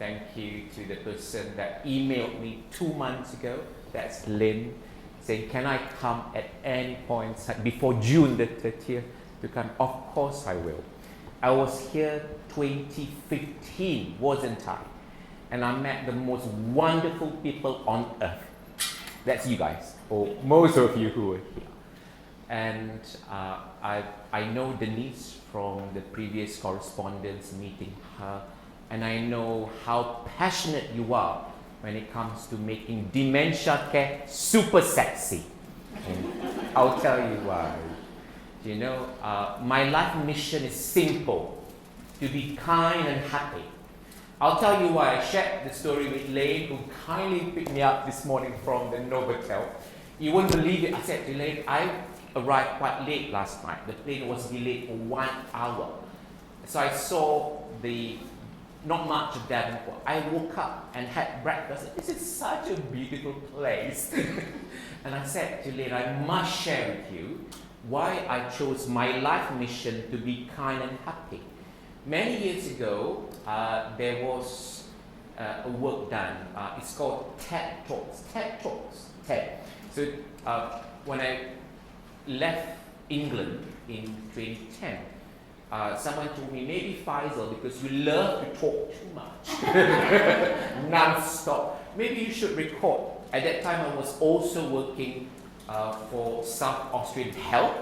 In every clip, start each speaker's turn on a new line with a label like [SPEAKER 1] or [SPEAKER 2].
[SPEAKER 1] thank you to the person that emailed me 2 months ago. That's Lynn, saying, can I come at any point before June the 30th to come? Of course I will. I was here 2015, wasn't I? And I met the most wonderful people on earth. That's you guys, or most of you who were here. And I know Denise from the previous correspondence meeting her, and I know how passionate you are when it comes to making dementia care super sexy. And I'll tell you why. You know, my life mission is simple, to be kind and happy. I'll tell you why. I shared the story with Lane, who kindly picked me up this morning from the Novotel. You won't believe it. I said to Lane, I arrived quite late last night. The plane was delayed for 1 hour. So I saw not much of Devonport. I woke up and had breakfast. This is such a beautiful place. And I said to Lane, I must share with you why I chose my life mission to be kind and happy. Many years ago, there was a work done. It's called TED Talks. TED. So when I left England in 2010, someone told me, maybe Faizal, because you love to talk too much, non-stop, maybe you should record. At that time, I was also working for South Australian Health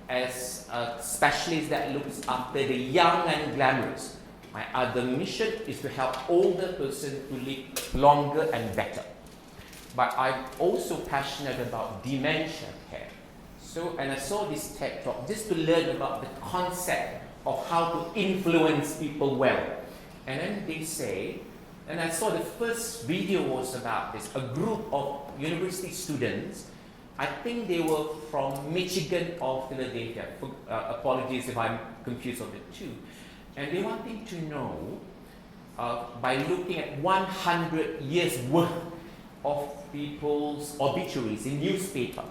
[SPEAKER 1] as a specialist that looks after the young and glamorous. My other mission is to help older persons to live longer and better. But I'm also passionate about dementia care. So, and I saw this TED Talk just to learn about the concept of how to influence people well. And then they say, and I saw the first video was about this, a group of university students, I think they were from Michigan or Philadelphia. Apologies if I'm confused on the two. And they wanted to know, by looking at 100 years worth of people's obituaries in newspaper,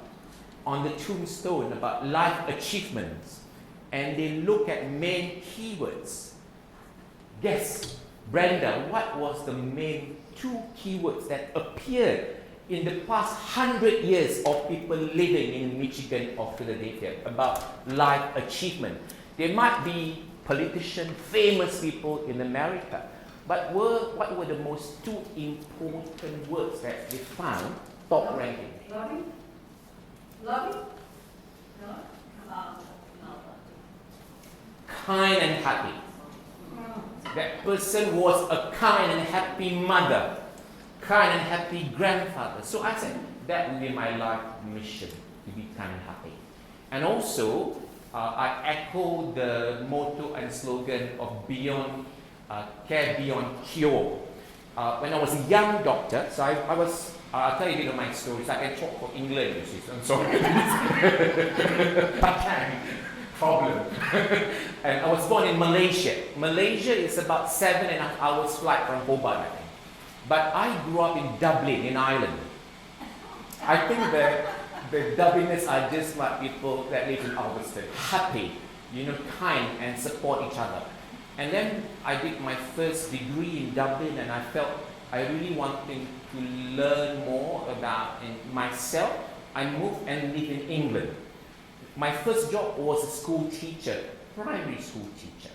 [SPEAKER 1] on the tombstone about life achievements, and they look at main keywords. Guess, Brenda, what was the main 2 keywords that appeared in the past 100 years of people living in Michigan or Philadelphia about life achievement? There might be politicians, famous people in America, but what were the most 2 important words that they found top ranking?
[SPEAKER 2] Loving? No?
[SPEAKER 1] Kind and happy. That person was a kind and happy mother, kind and happy grandfather. So I said, that will be my life mission, to be kind and happy. And also, I echo the motto and slogan of Beyond Care Beyond Cure. When I was a young doctor, so I'll tell you a bit of my stories. I can talk for England, you see, so I'm sorry. I can. Problem. And I was born in Malaysia. Malaysia is about 7.5 hours flight from Hobart, I think. But I grew up in Dublin, in Ireland. I think the Dubliners are just like people that live in Ulverston. Happy, kind and support each other. And then I did my first degree in Dublin, and I felt I really wanted to learn more about myself. I moved and lived in England. My first job was a school teacher, primary school teacher.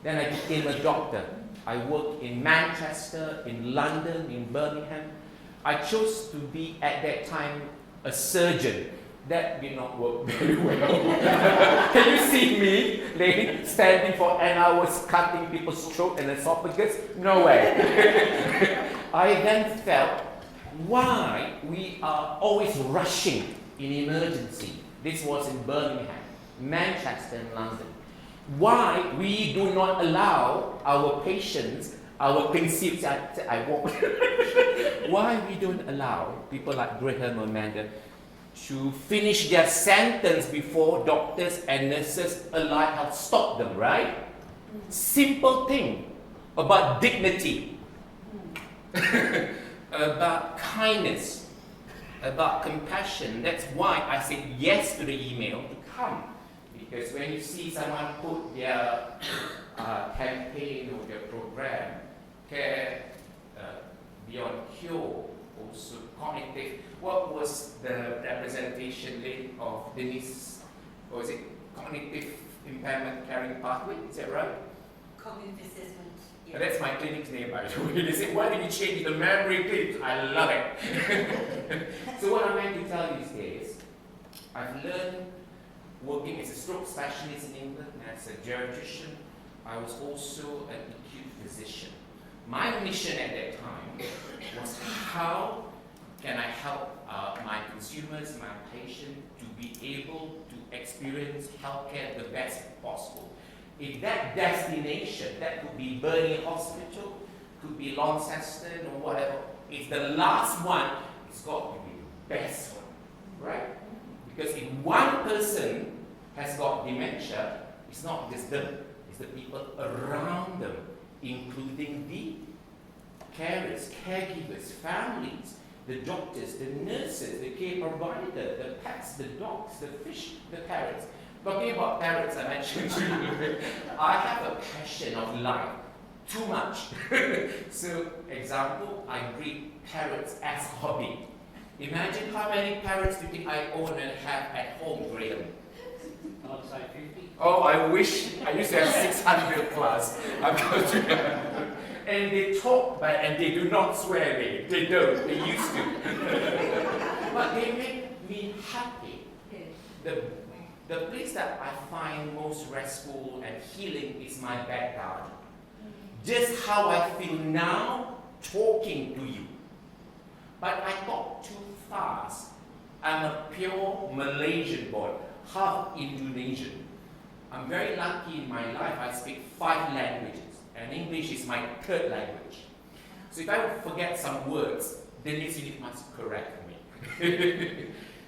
[SPEAKER 1] Then I became a doctor. I worked in Manchester, in London, in Birmingham. I chose to be, at that time, a surgeon. That did not work very well. Can you see me standing for an hour cutting people's throat and esophagus? No way. I then felt why we are always rushing in emergency. This was in Birmingham, Manchester, and London. Why we do not allow our patients, our conceived, why we don't allow people like Graham or Amanda to finish their sentence before doctors and nurses alike have stopped them, right? Simple thing about dignity, about kindness, about compassion. That's why I said yes to the email to come. Because when you see someone put their campaign or their program, care beyond cure, also cognitive. What was the representation late of Denise? Or is it cognitive impairment carrying pathway? Is that right?
[SPEAKER 2] Cognitive assessment. Yeah.
[SPEAKER 1] That's my clinic's name, by the way. They say, why did you change the memory clips? I love it. So what I meant to tell you is, I've learned working as a stroke specialist in England, as a geriatrician. I was also an acute physician. My mission at that time was how can I help my consumers, my patients, to be able to experience healthcare the best possible. If that destination, that could be Burnley Hospital, could be Launceston or whatever, if the last one, it's got to be the best one, right? Because if one person has got dementia, it's not just them, it's the people around them, including the carers, caregivers, families, the doctors, the nurses, the care provider, the pets, the dogs, the fish, the parrots. Talking about parrots, I mentioned to you, I have a passion of life, too much. So, example, I breed parrots as hobby. Imagine how many parrots do you think I own and have at home, Graham?
[SPEAKER 3] I'd say 50.
[SPEAKER 1] Oh, I wish I used to have 600 plus. And they talk, and they do not swear me. They don't. They used to. But they make me happy. The place that I find most restful and healing is my backyard. Just how I feel now talking to you. But I talk too fast. I'm a pure Malaysian boy, half Indonesian. I'm very lucky in my life. I speak 5 languages, and English is my 3rd language. So if I would forget some words, the next unit must correct me.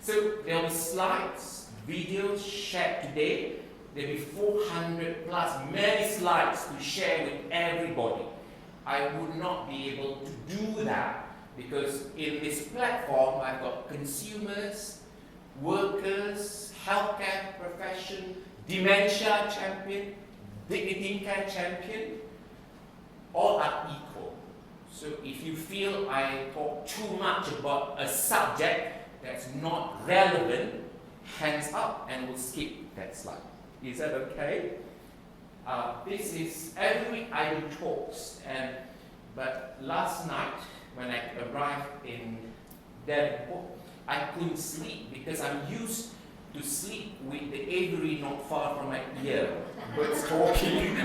[SPEAKER 1] So there will be slides, videos shared today. There will be 400 plus, many slides to share with everybody. I would not be able to do that because in this platform I've got consumers, workers, healthcare profession, dementia champion, dignity in care champion, all are equal. So if you feel I talk too much about a subject that's not relevant, hands up and we'll skip that slide. Is that okay? This is every week I do talks, but last night when I arrived in Devon, I couldn't sleep because I'm used to sleep with the aviary not far from my ear. Birds talking,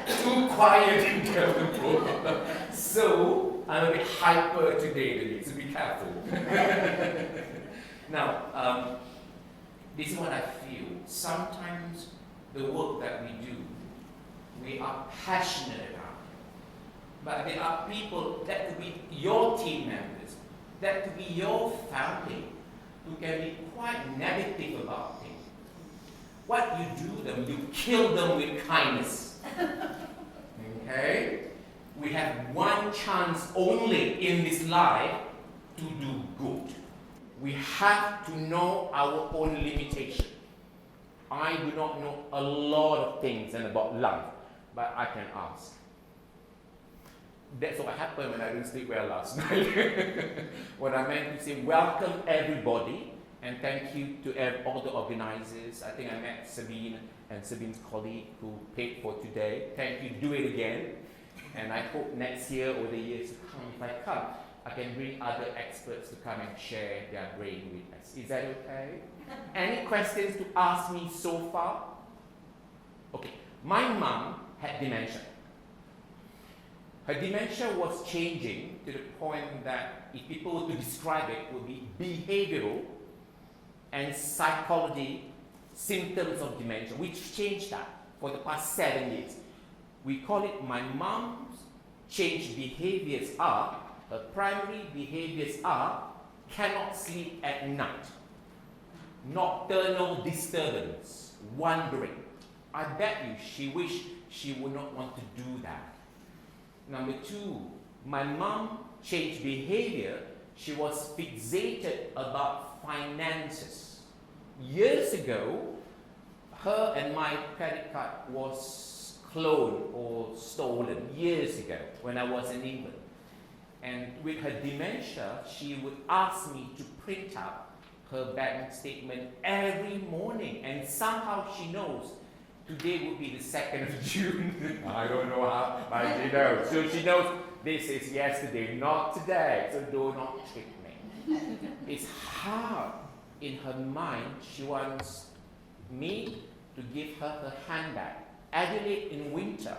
[SPEAKER 1] too quiet in Devon. So I'm a bit hyper today, so be careful. Now, this is what I feel. Sometimes the work that we do, we are passionate about. But there are people that could be your team members, that could be your family, who can be quite negative about things. What you do them, you kill them with kindness. Okay? We have one chance only in this life to do good. We have to know our own limitation. I do not know a lot of things and about life, but I can ask. That's what happened when I didn't sleep well last night. When I meant to say welcome everybody and thank you to all the organizers. I think I met Sabine and Sabine's colleague who paid for today. Thank you, do it again. And I hope next year or the years to come, if I come, I can bring other experts to come and share their brain with us. Is that okay? Any questions to ask me so far? Okay, my mom had dementia. Her dementia was changing to the point that if people were to describe it, it would be behavioral and psychology symptoms of dementia, which changed that for the past 7 years. We call it my mom's changed behaviors are, her primary behaviors are, cannot sleep at night, nocturnal disturbance, wandering. I bet you she wished she would not want to do that. Number 2, my mom changed behavior. She was fixated about finances. Years ago, her and my credit card was cloned or stolen years ago when I was in England. And with her dementia, she would ask me to print out her bank statement every morning. And somehow she knows today would be the 2nd of June. I don't know how, but she knows. So she knows this is yesterday, not today. So do not trick me. It's hard. In her mind, she wants me to give her her handbag. Adelaide in winter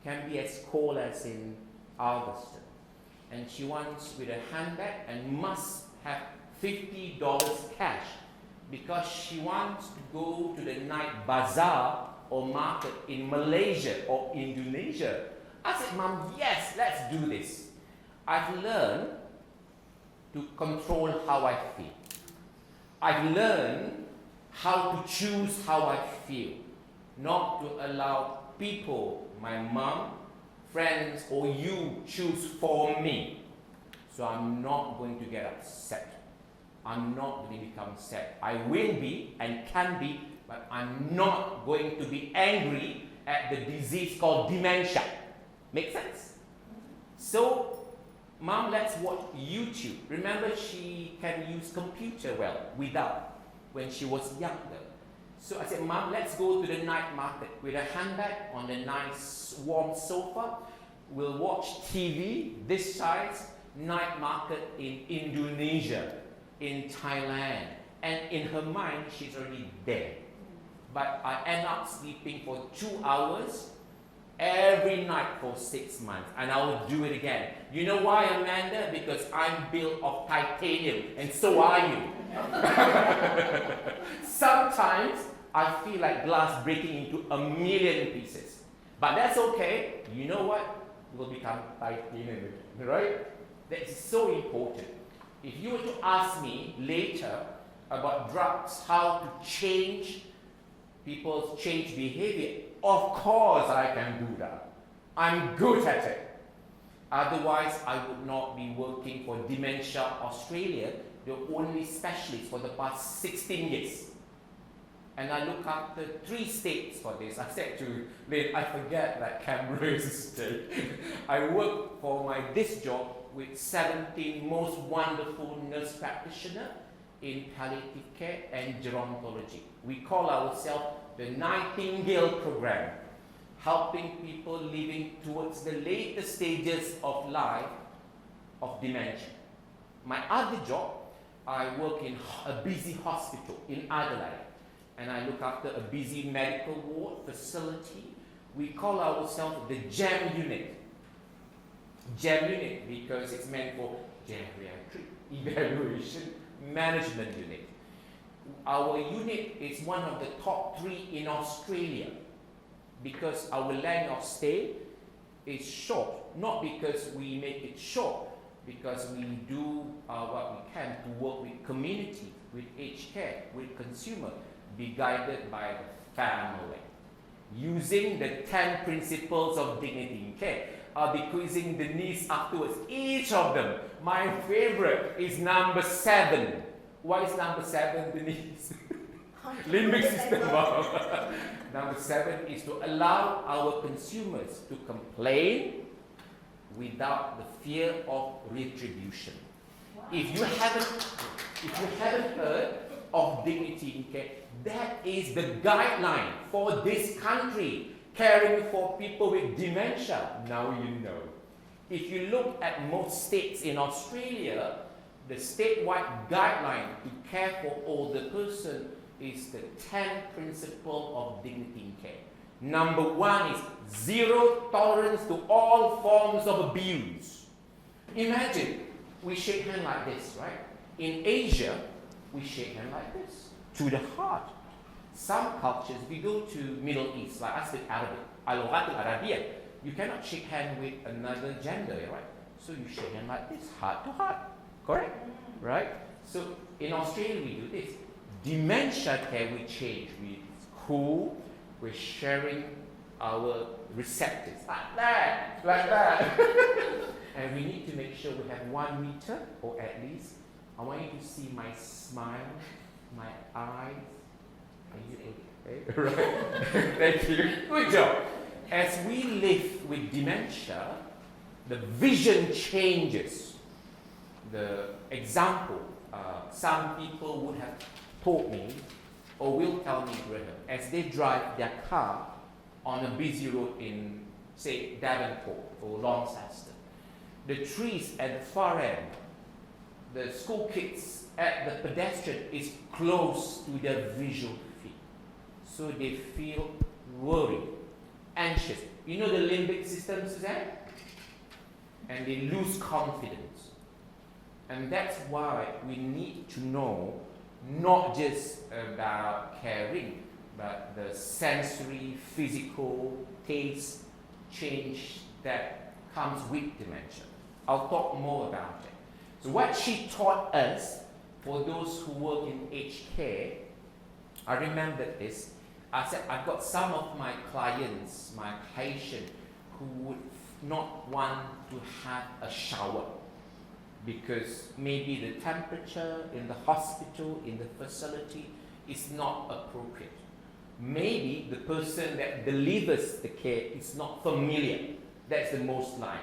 [SPEAKER 1] can be as cold as in August. And she wants with a handbag and must have $50 cash because she wants to go to the night bazaar or market in Malaysia or Indonesia. I said, Mom, yes, let's do this. I've learned to control how I feel. I've learned how to choose how I feel, not to allow people, my mom, friends, or you choose for me. So I'm not going to get upset. I'm not going to become sad. I will be and can be, but I'm not going to be angry at the disease called dementia. Make sense? So, Mom, let's watch YouTube. Remember, she can use computer well without when she was younger. So I said, Mom, let's go to the night market with a handbag on the nice warm sofa. We'll watch TV this size, night market in Indonesia, in Thailand. And in her mind, she's already there. But I end up sleeping for 2 hours every night for 6 months. And I will do it again. You know why, Amanda? Because I'm built of titanium, and so are you. Sometimes I feel like glass breaking into a million pieces. But that's okay. You know what? We'll become titanium, right? That's so important. If you were to ask me later about drugs, how to change people's change behavior, of course I can do that. I'm good at it. Otherwise, I would not be working for Dementia Australia, the only specialist for the past 16 years. And I look after 3 states for this. I said to Lynn, I forget that Canberra is a state. I work for this job with 17 most wonderful nurse practitioners in palliative care and gerontology. We call ourselves the Nightingale program, helping people living towards the later stages of life of dementia. My other job, I work in a busy hospital in Adelaide, and I look after a busy medical ward facility. We call ourselves the GEM unit. GEM unit because it's meant for Geriatric Evaluation Management Unit. Our unit is one of the top 3 in Australia because our length of stay is short, not because we make it short, because we do what we can to work with community, with aged care, with consumer, be guided by the family. Using the 10 principles of dignity in care. I'll be quizzing the niece afterwards, each of them. My favorite is number 7. Why is number 7, Denise? Limbic system. Number 7 is to allow our consumers to complain without the fear of retribution. Wow. If you haven't heard of dignity in care, that is the guideline for this country, caring for people with dementia. Now you know. If you look at most states in Australia, the statewide guideline to care for older person is the 10 principles of dignity in care. Number 1 is 0 tolerance to all forms of abuse. Imagine, we shake hands like this, right? In Asia, we shake hands like this, to the heart. Some cultures, we go to Middle East, like I speak Arabic, Al-Lughat al-Arabiya, you cannot shake hands with another gender, right? So you shake hands like this, heart to heart. Correct? Right? So in Australia we do this. Dementia care we change. We're sharing our receptors. Like that. Like that. And we need to make sure we have 1 meter, or at least. I want you to see my smile, my eyes. Are you okay? Right? Thank you. Good job. As we live with dementia, the vision changes. The example, some people would have told me, or will tell me, as they drive their car on a busy road in, say, Devonport or Launceston, the trees at the far end, the school kids at the pedestrian is close to their visual field. So they feel worried, anxious. You know the limbic system, Suzanne? And they lose confidence. And that's why we need to know not just about caring, but the sensory, physical, taste change that comes with dementia. I'll talk more about it. So what she taught us, for those who work in aged care, I remembered this. I said, I've got some of my clients, my patients, who would not want to have a shower because maybe the temperature in the hospital, in the facility, is not appropriate. Maybe the person that delivers the care is not familiar. That's the most likely.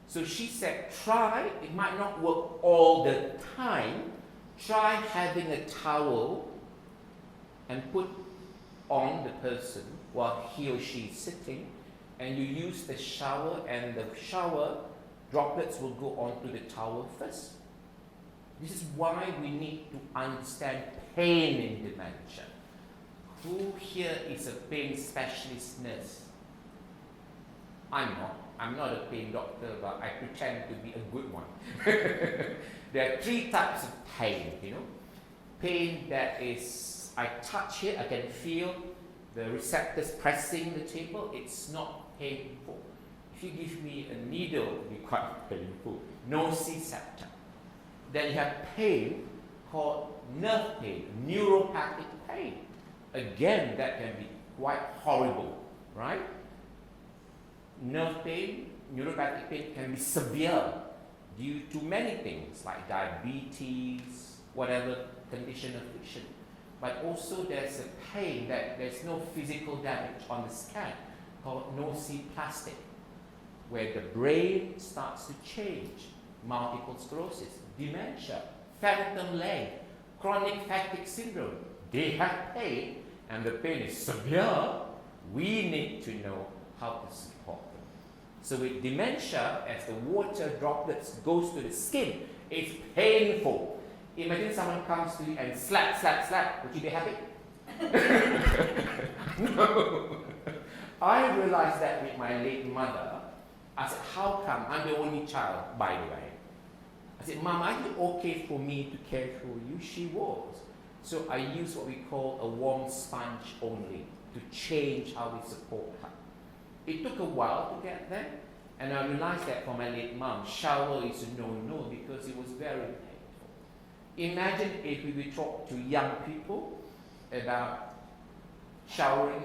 [SPEAKER 1] So she said, try, it might not work all the time, try having a towel and put on the person while he or she is sitting, and you use the shower, and the shower droplets will go onto the towel first. This is why we need to understand pain in dementia. Who here is a pain specialist nurse? I'm not. I'm not a pain doctor, but I pretend to be a good one. There are 3 types of pain, you know. Pain that is, I touch here, I can feel the receptors pressing the table. It's not painful. If you give me a needle, it will be quite painful. Nociceptor. Then you have pain called nerve pain, neuropathic pain. Again, that can be quite horrible, right? Nerve pain, neuropathic pain can be severe due to many things like diabetes, whatever condition of affliction. But also there's a pain that there's no physical damage on the scan called nociplastic, where the brain starts to change. Multiple sclerosis, dementia, phantom limb, chronic fatigue syndrome. They have pain, and the pain is severe. We need to know how to support them. So with dementia, as the water droplets goes to the skin, it's painful. Imagine someone comes to you and slap, slap, slap. Would you be happy? No. I realized that with my late mother. I said, how come? I'm the only child, by the way. I said, Mom, are you okay for me to care for you? She was. So I used what we call a warm sponge only to change how we support her. It took a while to get there, and I realized that for my late mom, shower is a no-no because it was very painful. Imagine if we would talk to young people about showering.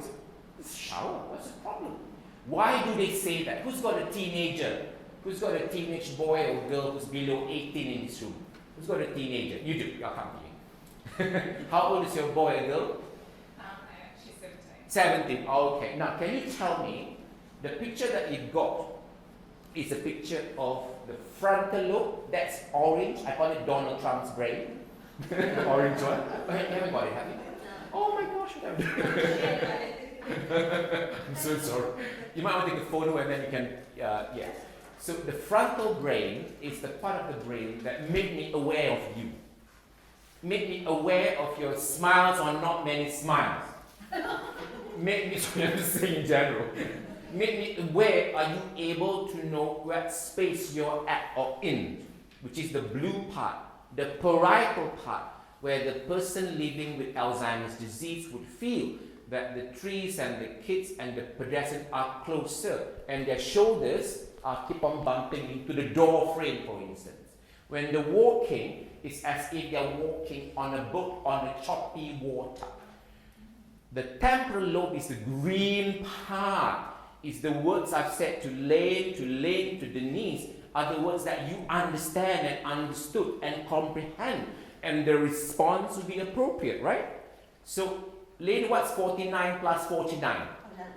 [SPEAKER 1] Shower? What's the problem? Why do they say that? Who's got a teenager? Who's got a teenage boy or girl who's below 18 in this room? Who's got a teenager? You do. I'll come to you. How old is your boy or girl?
[SPEAKER 4] She's 17.
[SPEAKER 1] 17. Okay. Now, can you tell me, the picture that you got is a picture of the frontal lobe. That's orange. I call it Donald Trump's brain. Orange one. Oh, you haven't got it, have you? Oh my gosh, what have you? I'm so sorry. You might want to take a photo and then you can, yeah. So the frontal brain is the part of the brain that made me aware of you. Made me aware of your smiles or not many smiles. Made me, I'm just saying in general. Made me aware, are you able to know what space you're at or in, which is the blue part, the parietal part, where the person living with Alzheimer's disease would feel that the trees and the kids and the pedestrians are closer and their shoulders are keep on bumping into the door frame, for instance. When they're walking, it's as if they're walking on a boat on a choppy water. The temporal lobe is the green part. It's the words I've said to Lane, to Denise, are the words that you understand and understood and comprehend, and the response will be appropriate, right? So, Lane, what's 49 plus 49?
[SPEAKER 2] I don't know.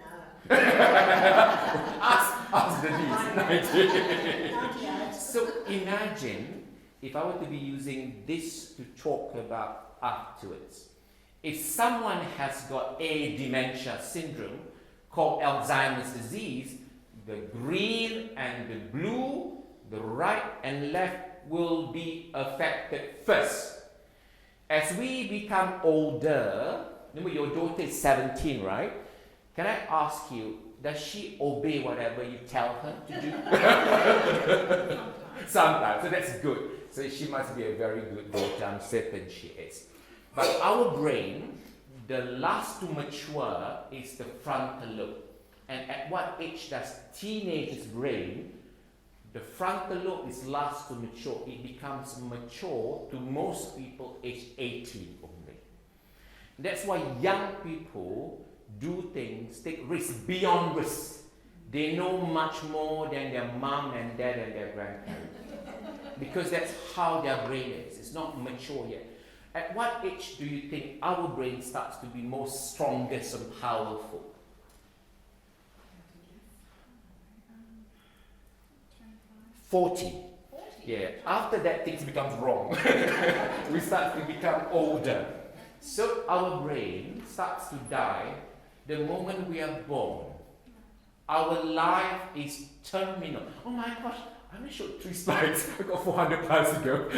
[SPEAKER 1] ask Denise.
[SPEAKER 2] Not yet.
[SPEAKER 1] So imagine if I were to be using this to talk about afterwards. If someone has got a dementia syndrome called Alzheimer's disease, the green and the blue, the right and left will be affected first. As we become older, remember your daughter is 17, right? Can I ask you, does she obey whatever you tell her to do? Sometimes, so that's good. So she must be a very good daughter, I'm certain she is. But our brain, the last to mature is the frontal lobe. And at what age does teenager's brain, the frontal lobe is last to mature. It becomes mature to most people age 18 only. That's why young people do things, take risks beyond risk. They know much more than their mom and dad and their grandparents. Because that's how their brain is. It's not mature yet. At what age do you think our brain starts to be most strongest and powerful? 40. Yeah. After that, things become wrong. We start to become older. So our brain starts to die the moment we are born. Our life is terminal. Oh my gosh, I only showed 3 slides. I got 400 plus to go.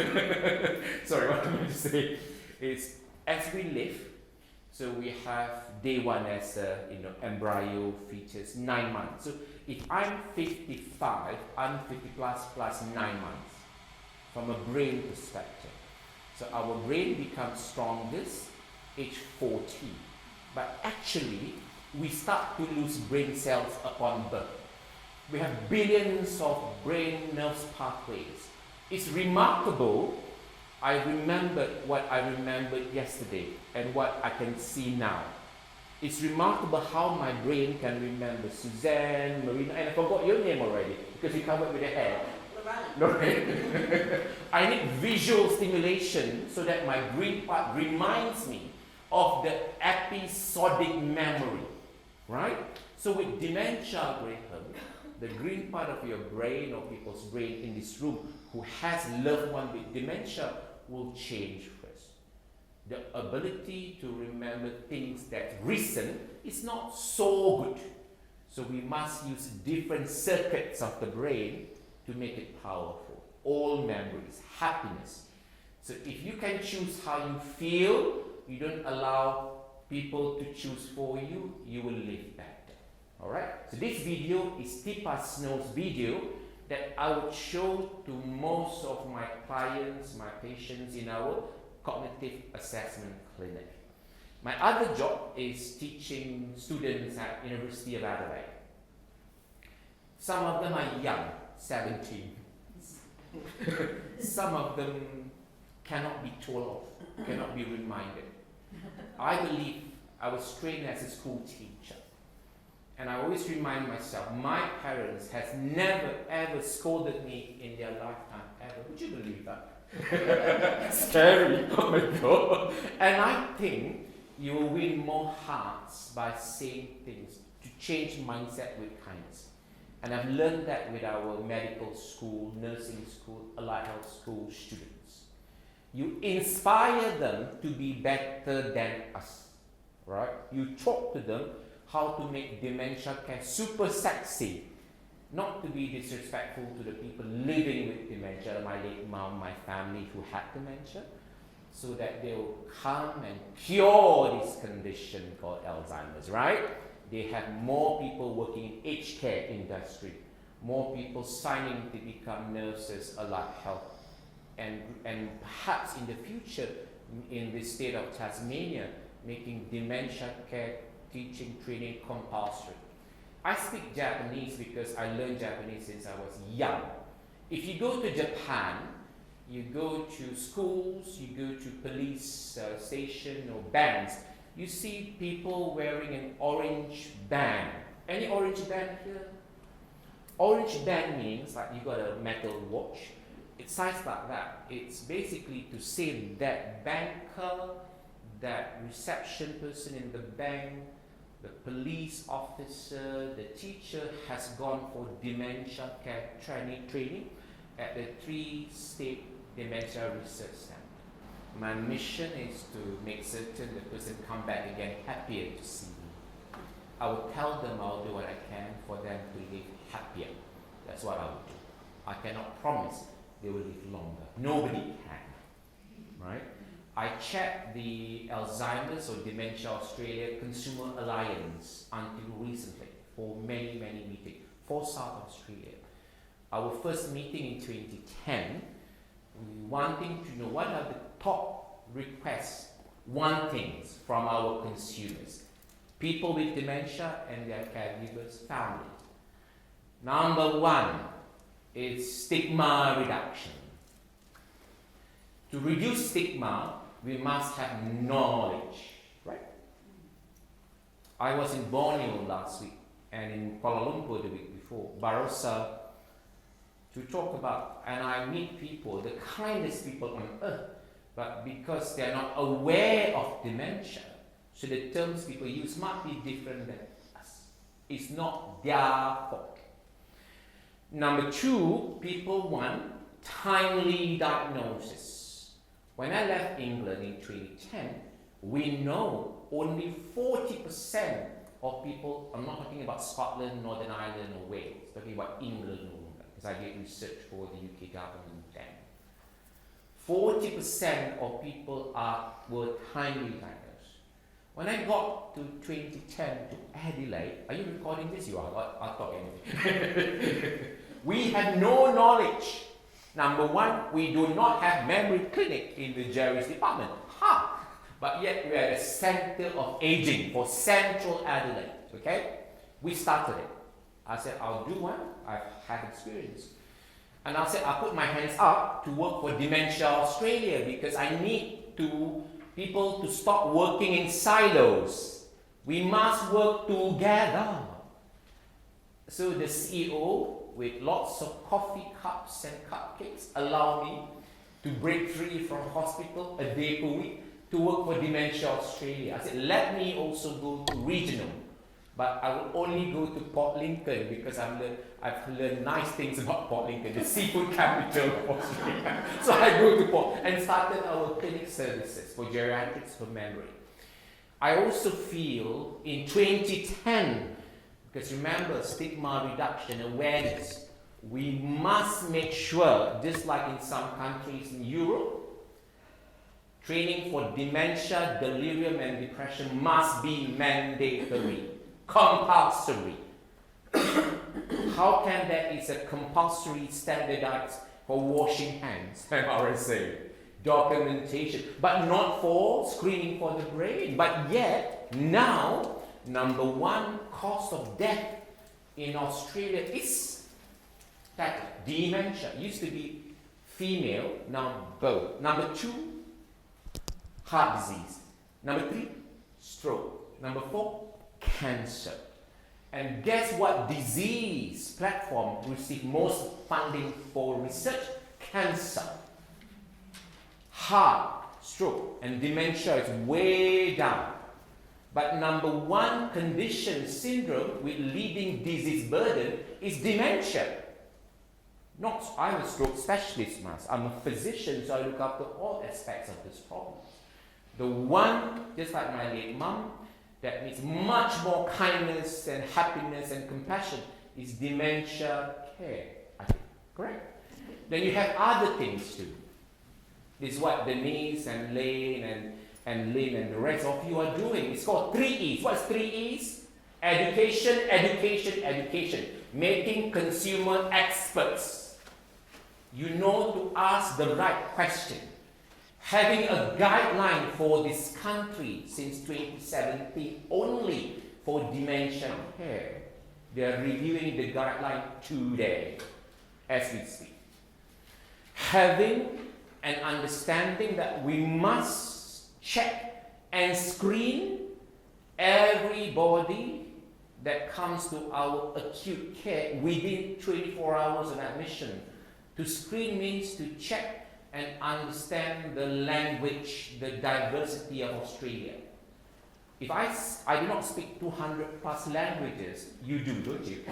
[SPEAKER 1] Sorry, what am I to say? Is as we live, so we have day 1 as embryo, fetus, 9 months. So if I'm 55, I'm 50 plus 9 months from a brain perspective. So our brain becomes strongest age 40. But actually, we start to lose brain cells upon birth. We have billions of brain nerves pathways. It's remarkable. I remembered what I remembered yesterday and what I can see now. It's remarkable how my brain can remember Suzanne, Marina, and I forgot your name already because you covered with the hair. Lorraine. I need visual stimulation so that my green part reminds me of the episodic memory, right? So with dementia, Graham, the green part of your brain or people's brain in this room who has loved one with dementia will change first. The ability to remember things that recent is not so good. So we must use different circuits of the brain to make it powerful. All memories, happiness. So if you can choose how you feel, you don't allow people to choose for you, you will live better. Alright? So this video is Tipa Snow's video that I would show to most of my clients, my patients in our cognitive assessment clinic. My other job is teaching students at University of Adelaide. Some of them are young, 17. Some of them cannot be told off, cannot be reminded. I believe I was trained as a school teacher. And I always remind myself, my parents has never ever scolded me in their lifetime, ever. Would you believe that? Scary, oh my God. And I think you will win more hearts by saying things, to change mindset with kindness. And I've learned that with our medical school, nursing school, allied health school students. You inspire them to be better than us, right? You talk to them how to make dementia care super sexy, not to be disrespectful to the people living with dementia, my late mom, my family who had dementia, so that they will come and cure this condition called Alzheimer's, right? They have more people working in aged care industry, more people signing to become nurses, allied health, and perhaps in the future, in the state of Tasmania, making dementia care teaching, training compulsory. I speak Japanese because I learned Japanese since I was young. If you go to Japan, you go to schools, you go to police station or bands, you see people wearing an orange band. Any orange band here? Orange band means like you got a metal watch. It's sized like that. It's basically to say that banker, that reception person in the bank, the police officer, the teacher has gone for dementia care training at the 3-state dementia research center. My mission is to make certain the person come back again happier to see me. I will tell them I'll do what I can for them to live happier. That's what I will do. I cannot promise they will live longer. Nobody can, right? I checked the Alzheimer's or Dementia Australia Consumer Alliance until recently for many meetings for South Australia. Our first meeting in 2010, we wanting to know what are the top requests, wantings from our consumers. People with dementia and their caregivers found it. Number 1 is stigma reduction. To reduce stigma, we must have knowledge, right? I was in Borneo last week and in Kuala Lumpur the week before, Barossa, to talk about, and I meet people, the kindest people on earth, but because they're not aware of dementia, so the terms people use might be different than us. It's not their fault. Number 2, people want timely diagnosis. When I left England in 2010, we know only 40% of people, I'm not talking about Scotland, Northern Ireland or Wales, talking about England, because I did research for the UK government then. 40% of people were timely diagnosed. When I got to 2010 to Adelaide, are you recording this? You are. I'll talk anyway. We had no knowledge. Number 1, we do not have memory clinic in the Geriatric department. But yet we are the center of aging for Central Adelaide. Okay? We started it. I said, I'll do one. I have experience. And I said, I'll put my hands up to work for Dementia Australia because I need people to stop working in silos. We must work together. So the CEO, with lots of coffee cups and cupcakes, allow me to break free from hospital a day per week to work for Dementia Australia. I said, let me also go to regional, but I will only go to Port Lincoln because I've learned nice things about Port Lincoln, the seafood capital of Australia. So I go to Port and started our ClinicServices for geriatrics for memory. I also feel in 2010, because remember, stigma reduction, awareness, we must make sure, just like in some countries in Europe, training for dementia, delirium and depression must be mandatory, compulsory. How can that is a compulsory standardized for washing hands, MRCP, documentation, but not for screening for the brain. But yet, now, number 1 cause of death in Australia is that dementia. Used to be female, now both. Number 2, heart disease. Number 3, stroke. Number 4, cancer. And guess what disease platform receive most funding for research? Cancer. Heart, stroke, and dementia is way down. But number 1 condition, syndrome with leading disease burden is dementia. I'm a stroke specialist, I'm a physician, so I look after all aspects of this problem. The one, just like my late mum, that needs much more kindness and happiness and compassion is dementia care, I think. Correct? Then you have other things too. This is what Denise and Lane and Lynn and the rest of you are doing. It's called 3 E's. What's 3 E's? Education, education, education. Making consumer experts. You know to ask the right question. Having a guideline for this country since 2017 only for dementia care. They are reviewing the guideline today as we speak. Having an understanding that we must check and screen everybody that comes to our acute care within 24 hours of admission. To screen means to check and understand the language, the diversity of Australia. If I do not speak 200 plus languages, you do, don't you?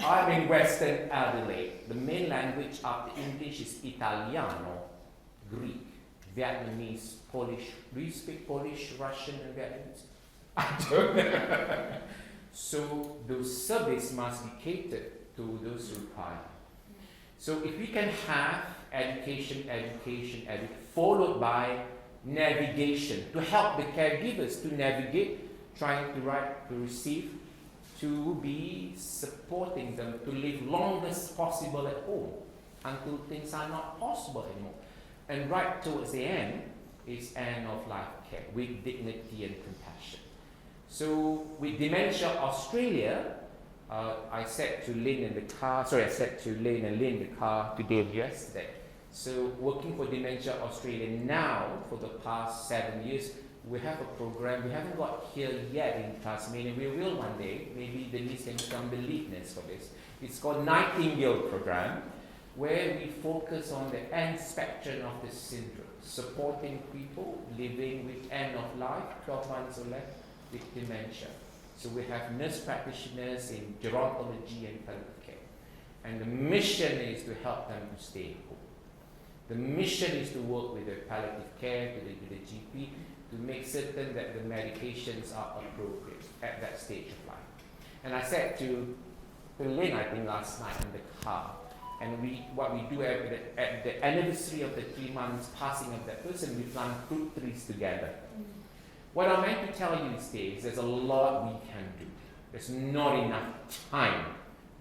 [SPEAKER 1] I'm in Western Adelaide. The main language after English is Italiano, Greek, Vietnamese, Polish. Do you speak Polish, Russian, and Vietnamese? I don't. So those service must be catered to those required. So if we can have education, followed by navigation to help the caregivers to navigate, trying to write, to receive, to be supporting them to live longest possible at home until things are not possible anymore. And right towards the end is end of life care with dignity and compassion. So with Dementia Australia, I said to Lynn and Lynn in the car today and yesterday. So working for Dementia Australia now for the past 7 years, we have a program. We haven't got here yet in Tasmania. We will one day. Maybe Denise can become the lead nurse for this. It's called Nightingale program, where we focus on the end spectrum of the syndrome, supporting people living with end of life, 12 months or less, with dementia. So we have nurse practitioners in gerontology and palliative care. And the mission is to help them to stay home. The mission is to work with the palliative care, with the GP, to make certain that the medications are appropriate at that stage of life. And I said to Lynn, I think last night in the car, and what we do at the anniversary of the 3 months passing of that person, we plant fruit trees together. What I meant to tell you these days, there's a lot we can do. There's not enough time,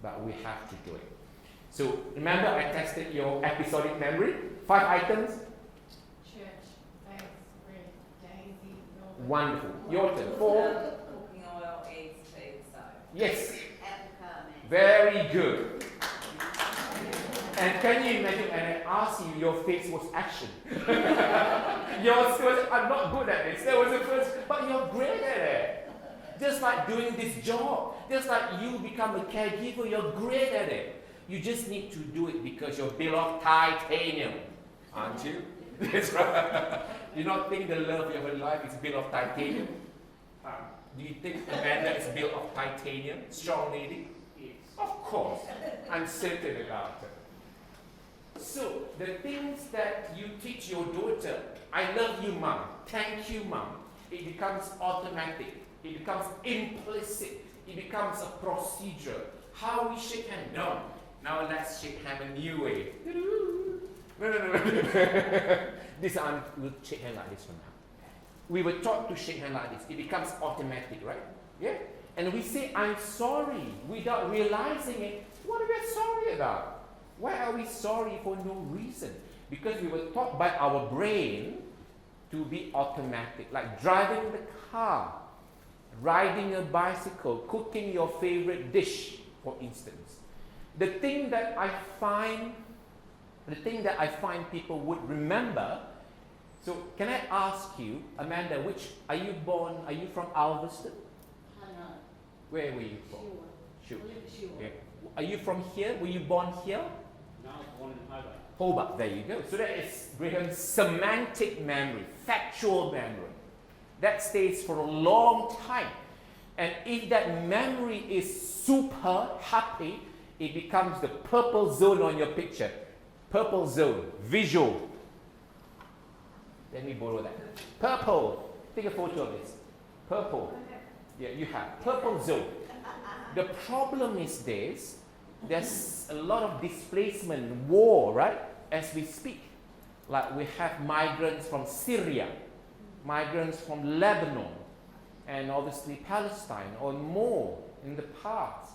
[SPEAKER 1] but we have to do it. So remember I tested your episodic memory? 5 items?
[SPEAKER 4] Church, faith, bread, daisy, Melbourne.
[SPEAKER 1] Wonderful. Your turn. 4.
[SPEAKER 2] Cooking oil, eggs, tea, soap.
[SPEAKER 1] Yes.
[SPEAKER 2] Apple
[SPEAKER 1] Very good. And can you imagine, and I asked you, your face was action. Yours was, I'm not good at this. That was the first, but you're great at it. Just like doing this job. Just like you become a caregiver, you're great at it. You just need to do it because you're built of titanium. Aren't you? That's right. You don't think the love of your life is built of titanium? Do you think Amanda is built of titanium? Strong lady?
[SPEAKER 3] Yes.
[SPEAKER 1] Of course. I'm certain about it. So, the things that you teach your daughter, I love you, mom. Thank you, mom. It becomes automatic. It becomes implicit. It becomes a procedure. How we shake hands? No. Now let's shake hands a new way. No. This one, we'll shake hands like this from now. We were taught to shake hands like this. It becomes automatic, right? Yeah? And we say, I'm sorry, without realizing it. What are we sorry about? Why are we sorry for no reason? Because we were taught by our brain to be automatic, like driving the car, riding a bicycle, cooking your favorite dish, for instance. The thing that I find people would remember. So, can I ask you, Amanda, are you from Alveston?
[SPEAKER 2] No.
[SPEAKER 1] Where were you from?
[SPEAKER 2] Sure.
[SPEAKER 1] Yeah. Are you from here? Were you born here?
[SPEAKER 3] No, I was born in Hobart.
[SPEAKER 1] Hobart, there you go. So that is Graham's semantic memory, factual memory. That stays for a long time. And if that memory is super happy, it becomes the purple zone on your picture. Purple zone, visual. Let me borrow that. Purple. Take a photo of this. Purple. Yeah, you have. Purple zone. The problem is this. There's a lot of displacement, war, right? As we speak. Like we have migrants from Syria, migrants from Lebanon, and obviously Palestine, or more in the past.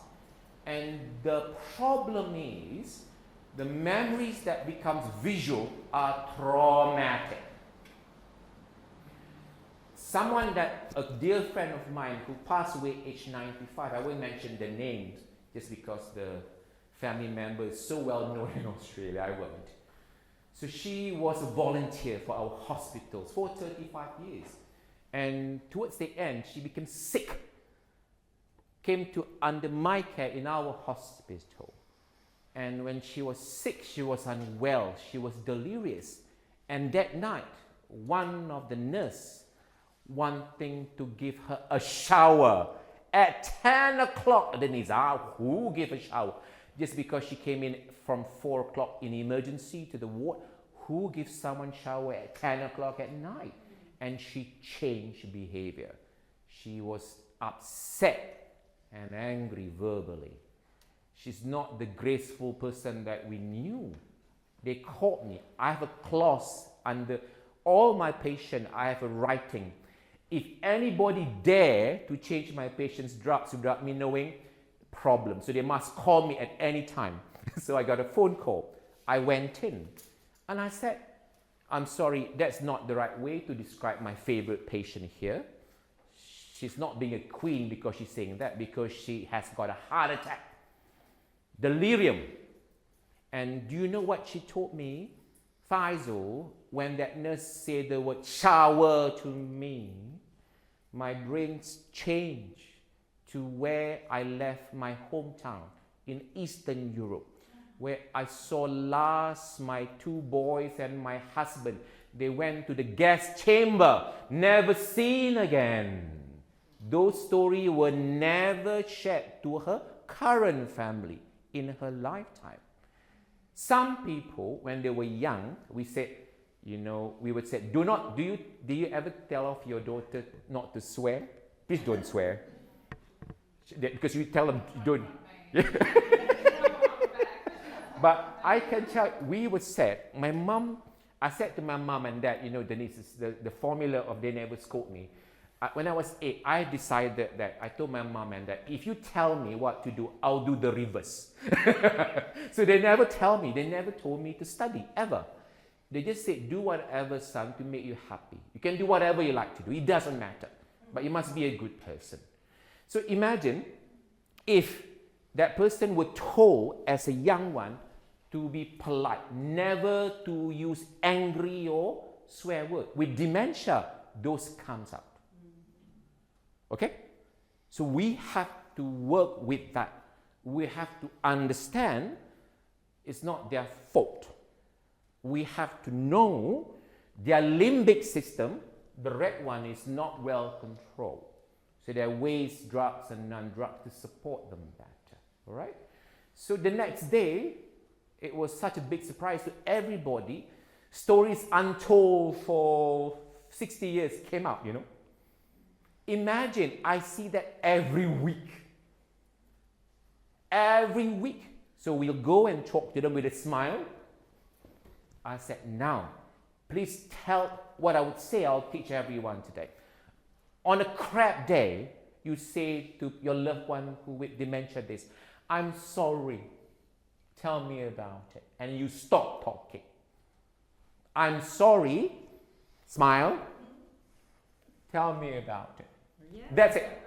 [SPEAKER 1] And the problem is, the memories that becomes visual are traumatic. A dear friend of mine who passed away age 95, I won't mention the names just because the family member is so well known in Australia, I won't. So she was a volunteer for our hospitals for 35 years. And towards the end, she became sick. Came to under my care in our hospital. And when she was sick, she was unwell, she was delirious. And that night, one of the nurses wanting to give her a shower at 10 o'clock. Denise, who gave a shower? Just because she came in from 4 o'clock in emergency to the ward, who gives someone shower at 10 o'clock at night? And she changed behavior. She was upset and angry verbally. She's not the graceful person that we knew. They called me. I have a clause under all my patients. I have a writing. If anybody dare to change my patient's drugs without me knowing, problem. So they must call me at any time. So I got a phone call. I went in and I said, I'm sorry, that's not the right way to describe my favorite patient here. She's not being a queen because she's saying that, because she has got a heart attack. Delirium. And do you know what she told me? Faizal, when that nurse said the word shower to me, my brain changed to where I left my hometown in Eastern Europe, where I saw last my 2 boys and my husband. They went to the gas chamber, never seen again. Those stories were never shared to her current family in her lifetime. Some people, when they were young, we said, we would say, do you ever tell off your daughter not to swear? Please don't swear. Because you tell them, don't. But I can tell, we would say, I said to my mom and dad, Denise, the formula of they never scold me. When I was 8, I decided that I told my mom and dad, if you tell me what to do, I'll do the reverse. So they never tell me, they never told me to study, ever. They just said, do whatever, son, to make you happy. You can do whatever you like to do, it doesn't matter. But you must be a good person. So imagine if that person were told as a young one to be polite, never to use angry or swear word. With dementia, those comes up. Okay? So we have to work with that. We have to understand it's not their fault. We have to know their limbic system, the red one, is not well controlled. So there are ways, drugs and non-drugs, to support them better. All right? So the next day, it was such a big surprise to everybody. Stories untold for 60 years came out, Imagine, I see that every week. Every week. So we'll go and talk to them with a smile. I said, now, please tell what I would say. I'll teach everyone today. On a crap day, you say to your loved one who with dementia this, I'm sorry. Tell me about it. And you stop talking. I'm sorry. Smile. Tell me about it.
[SPEAKER 2] Yeah.
[SPEAKER 1] That's it.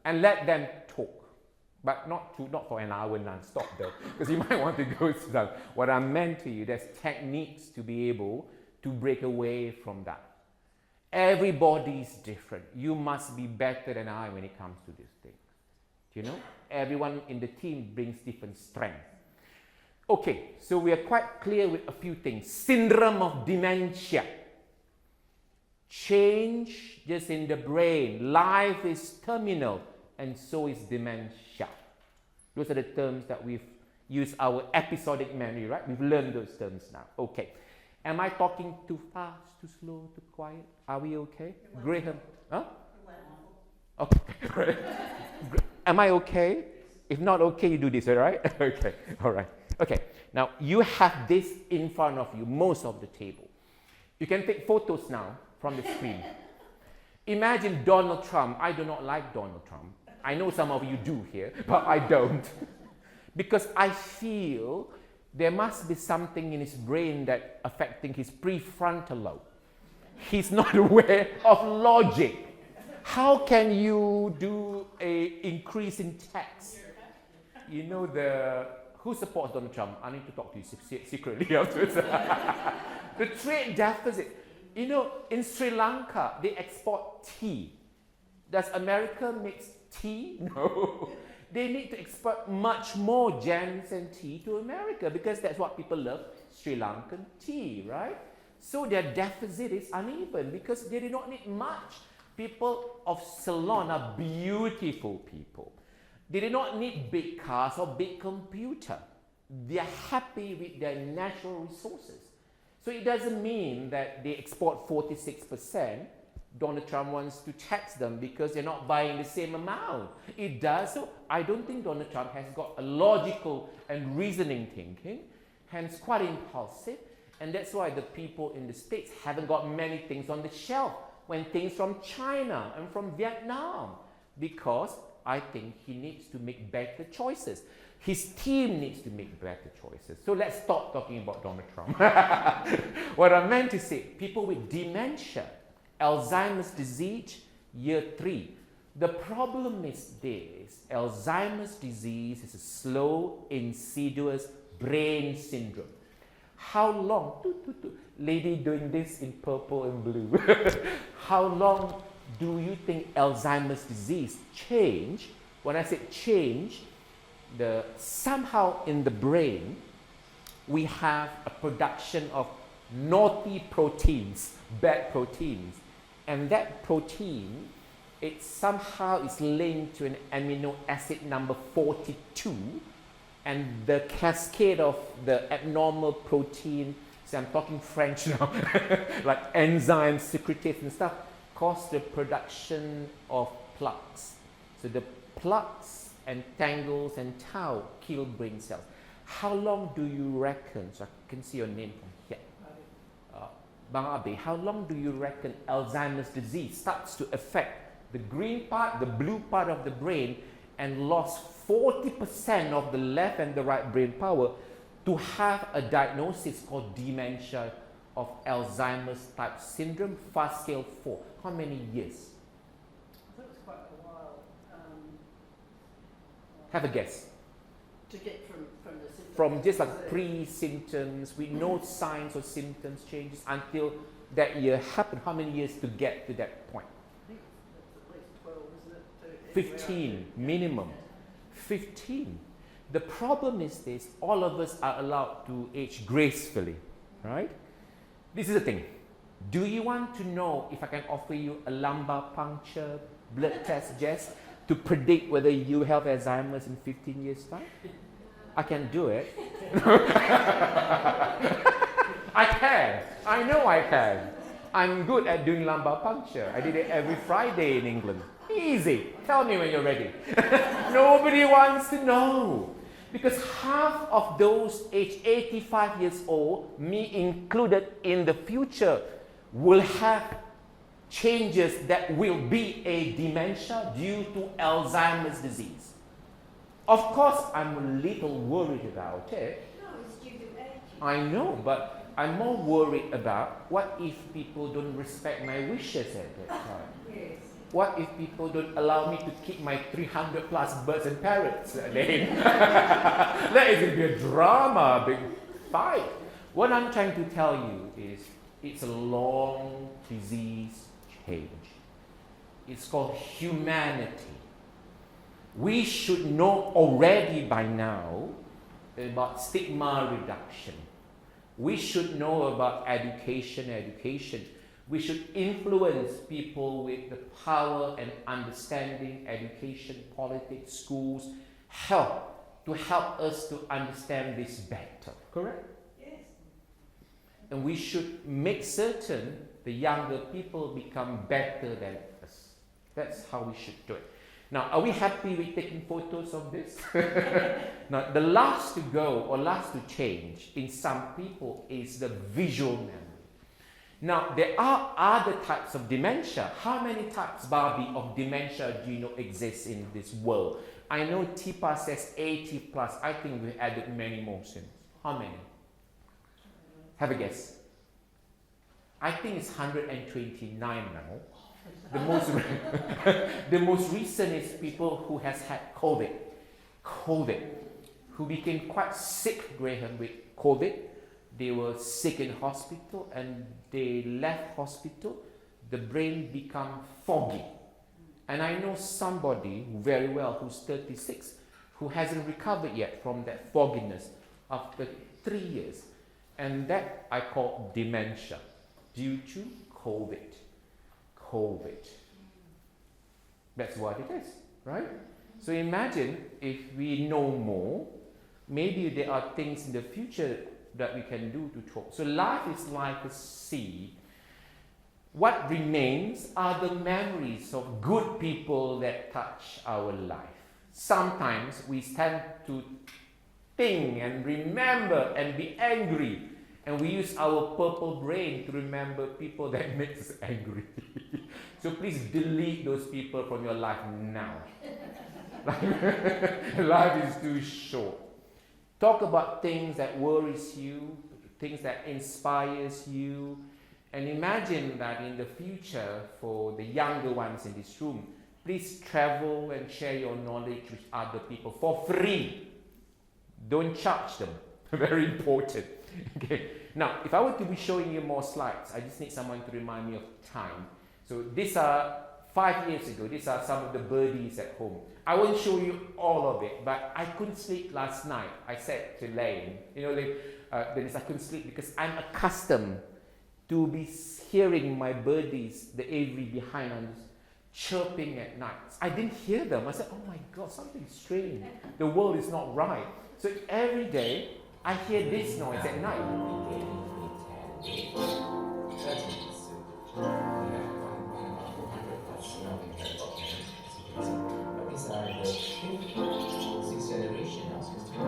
[SPEAKER 1] And let them talk. But not for an hour non-stop though, because you might want to go slow. What I meant to you, there's techniques to be able to break away from that. Everybody's different. You must be better than I when it comes to these things. Everyone in the team brings different strength. Okay, so we are quite clear with a few things. Syndrome of dementia. Change just in the brain. Life is terminal, and so is dementia. Those are the terms that we've used our episodic memory, right? We've learned those terms now. Okay. Am I talking too fast, too slow, too quiet? Are we okay? Graham? Huh? Okay. Great. Am I okay? If not okay, you do this, all right? Okay. All right. Okay. Now, you have this in front of you, most of the table. You can take photos now from the screen. Imagine Donald Trump. I do not like Donald Trump. I know some of you do here, but I don't. Because I feel there must be something in his brain that affecting his prefrontal lobe. He's not aware of logic. How can you do an increase in tax? Who supports Donald Trump? I need to talk to you secretly afterwards. The trade deficit. In Sri Lanka, they export tea. Does America make tea? No. They need to export much more gems and tea to America because that's what people love, Sri Lankan tea, right? So their deficit is uneven because they do not need much People of Ceylon are beautiful people. They do not need big cars or big computer. They are happy with their natural resources. So it doesn't mean that they export 46%. Donald Trump wants to tax them because they're not buying the same amount. It does. So I don't think Donald Trump has got a logical and reasoning thinking, hence quite impulsive. And that's why the people in the States haven't got many things on the shelf when things from China and from Vietnam, because I think he needs to make better choices. His team needs to make better choices. So let's stop talking about Donald Trump. What I meant to say, people with dementia, Alzheimer's disease, year 3. The problem is this: Alzheimer's disease is a slow, insidious brain syndrome. How long, lady doing this in purple and blue, how long do you think Alzheimer's disease change? When I say change, somehow in the brain, we have a production of naughty proteins, bad proteins. And that protein, it somehow is linked to an amino acid number 42, and the cascade of the abnormal protein, so I'm talking French now, like enzymes, secretase and stuff, cause the production of plaques. So the plaques and tangles and tau kill brain cells. How long do you reckon, so I can see your name from here, Bang Abe, how long do you reckon Alzheimer's disease starts to affect the green part, the blue part of the brain, and lost 40% of the left and the right brain power to have a diagnosis called dementia of Alzheimer's type syndrome, fast scale 4? How many years?
[SPEAKER 5] I think it was quite a while.
[SPEAKER 1] Have a guess.
[SPEAKER 5] To get from the symptoms.
[SPEAKER 1] From just like pre-symptoms with no signs or symptoms changes until that year happened. How many years to get to that point?
[SPEAKER 5] I think it's at least 12, isn't it?
[SPEAKER 1] 15 minimum. 15. The problem is this: all of us are allowed to age gracefully, right? This is the thing. Do you want to know if I can offer you a lumbar puncture blood test, Jess, to predict whether you have Alzheimer's in 15 years' time? I can do it. I can. I know I can. I'm good at doing lumbar puncture. I did it every Friday in England. Easy. Tell me when you're ready. Nobody wants to know. Because half of those aged 85 years old, me included in the future, will have changes that will be a dementia due to Alzheimer's disease. Of course, I'm a little worried about it.
[SPEAKER 2] No, it's due to age.
[SPEAKER 1] I know, but I'm more worried about what if people don't respect my wishes at that time.
[SPEAKER 2] Yes.
[SPEAKER 1] What if people don't allow me to keep my 300 plus birds and parrots? Then that is going to be a drama, a big fight. What I'm trying to tell you is it's a long disease change. It's called humanity. We should know already by now about stigma reduction. We should know about education. We should influence people with the power and understanding, education, politics, schools, to help us to understand this better. Correct?
[SPEAKER 2] Yes.
[SPEAKER 1] And we should make certain the younger people become better than us. That's how we should do it. Now, are we happy with taking photos of this? Now, the last to go or last to change in some people is the visual memory. Now, there are other types of dementia. How many types, Barbie, of dementia do you know exist in this world? I know TIPA says 80 plus. I think we added many more since. How many? Have a guess. I think it's 129 now. The most recent is people who has had COVID, who became quite sick, Graham, with COVID. They were sick in hospital and they left hospital. The brain become foggy. And I know somebody very well who's 36 who hasn't recovered yet from that fogginess after 3 years. And that I call dementia due to COVID. That's what it is, right? So imagine if we know more, maybe there are things in the future that we can do to talk. So life is like a seed. What remains are the memories of good people that touch our life. Sometimes we tend to think and remember and be angry, and we use our purple brain to remember people that make us angry. So please delete those people from your life now. Life is too short. Talk about things that worries you, things that inspires you, and imagine that in the future, for the younger ones in this room, please travel and share your knowledge with other people for free. Don't charge them. Very important. Okay. Now, if I were to be showing you more slides, I just need someone to remind me of time. So these are 5 years ago. These are some of the birdies at home. I won't show you all of it, but I couldn't sleep last night. I said to Lane, Dennis, I couldn't sleep because I'm accustomed to be hearing my birdies, the aviary behind us, chirping at night. I didn't hear them. I said, oh my God, something strange. The world is not right. So every day, I hear this noise at night.
[SPEAKER 6] These are the 6th generation now, since 20.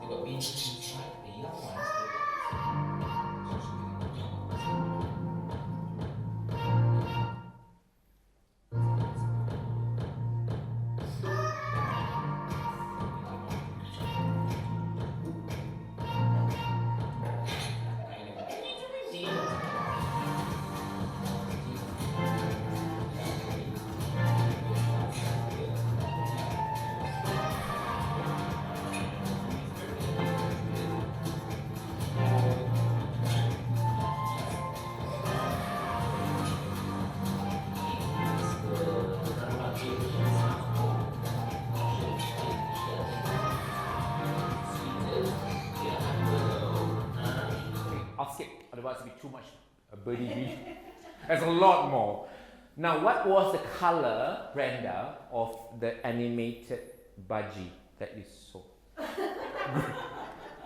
[SPEAKER 6] So got being inside the young ones.
[SPEAKER 1] Otherwise it'll be too much birdie. There's a lot more. Now, what was the color, Brenda, of the animated budgie that you saw?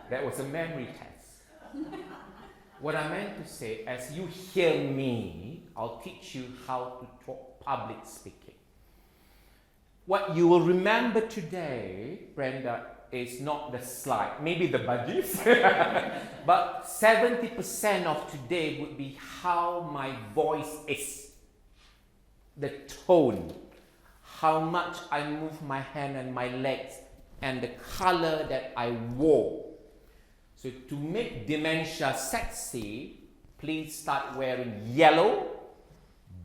[SPEAKER 1] That was a memory test. What I meant to say, as you hear me, I'll teach you how to talk public speaking. What you will remember today, Brenda, is not the slide, maybe the budgies, but 70% of today would be how my voice is, the tone, how much I move my hand and my legs, and the color that I wore. So to make dementia sexy, please start wearing yellow,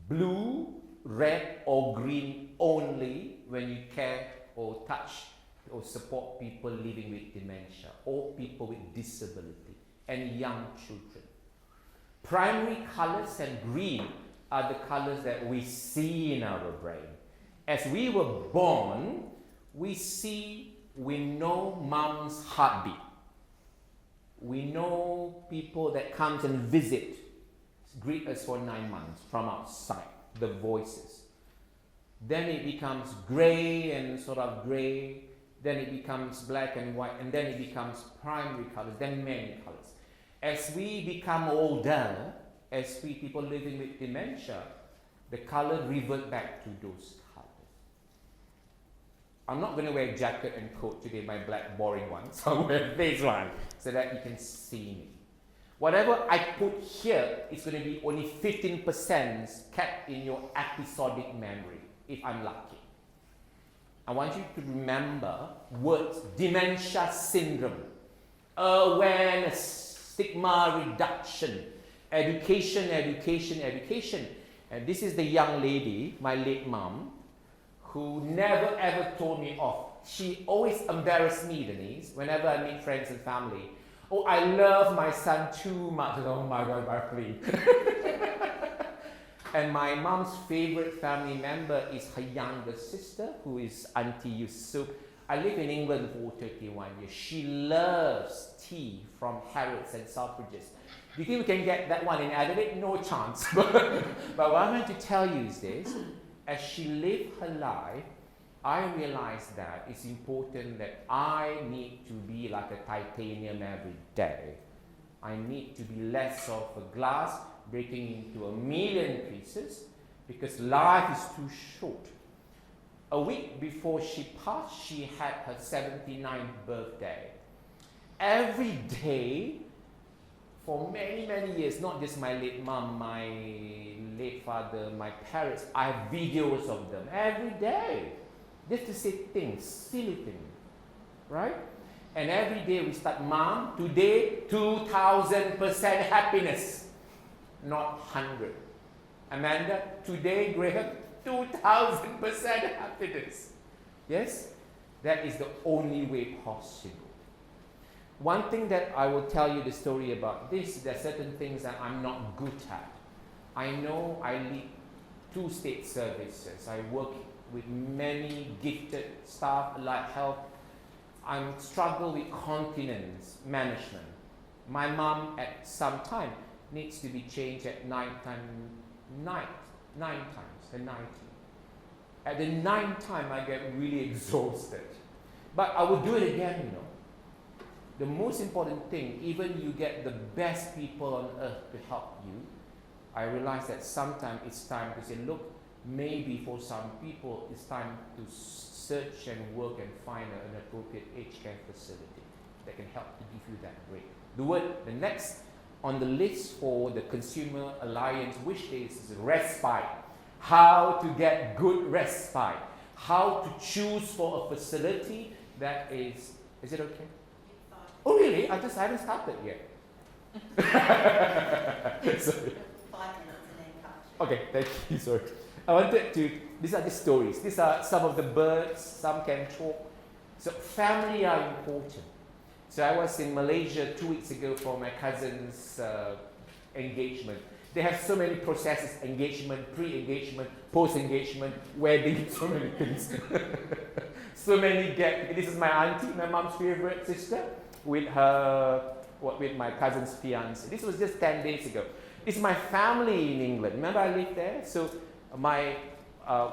[SPEAKER 1] blue, red or green only when you care or touch or support people living with dementia or people with disability and young children. Primary colors and green are the colors that we see in our brain. As we were born, we know mom's heartbeat. We know people that come and visit, greet us for 9 months from outside, the voices. Then it becomes grey and sort of grey. Then it becomes black and white, and then it becomes primary colors, then many colors. As we become older, as we people living with dementia, the color revert back to those colors. I'm not going to wear a jacket and coat today, my black boring ones. I'll wear this one so that you can see me. Whatever I put here is going to be only 15% kept in your episodic memory, if I'm lucky. I want you to remember words: dementia syndrome, awareness, stigma reduction, education. And this is the young lady, my late mom, who never ever told me off. She always embarrassed me, Denise, whenever I meet friends and family. Oh, I love my son too much. Oh my God, Barkley. And my mom's favorite family member is her younger sister, who is Auntie Yusuf. I live in England for 31 years. She loves tea from Harrods and Selfridges. Do you think we can get that one in Adelaide? No chance. But what I want to tell you is this. as she lived her life, I realized that it's important that I need to be like a titanium every day. I need to be less of a glass breaking into a million pieces, because life is too short. A week before she passed, she had her 79th birthday. Every day, for many, many years, not just my late mum, my late father, my parents, I have videos of them every day. Just to say things, silly things, right? And every day we start, Mom, today 2,000% happiness, not 100. Amanda, today, Graham, 2,000% happiness. Yes? That is the only way possible. One thing that I will tell you the story about this, there are certain things that I'm not good at. I know I lead 2 state services. I work with many gifted staff, like health. I struggle with continence management. My mom at some time needs to be changed at nine times, the 90. At the 9th time, I get really exhausted. But I will do it again, you know. The most important thing, even you get the best people on earth to help you, I realize that sometimes it's time to say, look, maybe for some people it's time to search and work and find an appropriate aged care facility that can help to give you that break. The next on the list for the Consumer Alliance wish list is respite. How to get good respite. How to choose for a facility that is it okay? Oh really? I haven't started yet. Sorry.
[SPEAKER 2] 5 minutes and then cut.
[SPEAKER 1] Okay, thank you, sorry. I wanted to, these are the stories. These are some of the birds, some can talk. So family are important. So I was in Malaysia 2 weeks ago for my cousin's engagement. They have so many processes, engagement, pre-engagement, post-engagement, wedding, so many things. So many this is my auntie, my mom's favorite sister, with my cousin's fiance. This was just 10 days ago. This is my family in England. Remember I lived there? So my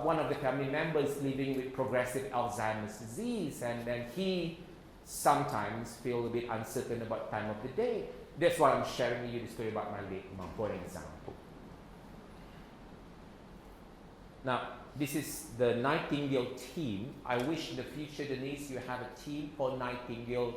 [SPEAKER 1] one of the family members living with progressive Alzheimer's disease, and then he sometimes feel a bit uncertain about time of the day. That's why I'm sharing with you the story about my late mom, for example. Now, this is the Nightingale team. I wish in the future, Denise, you have a team for Nightingale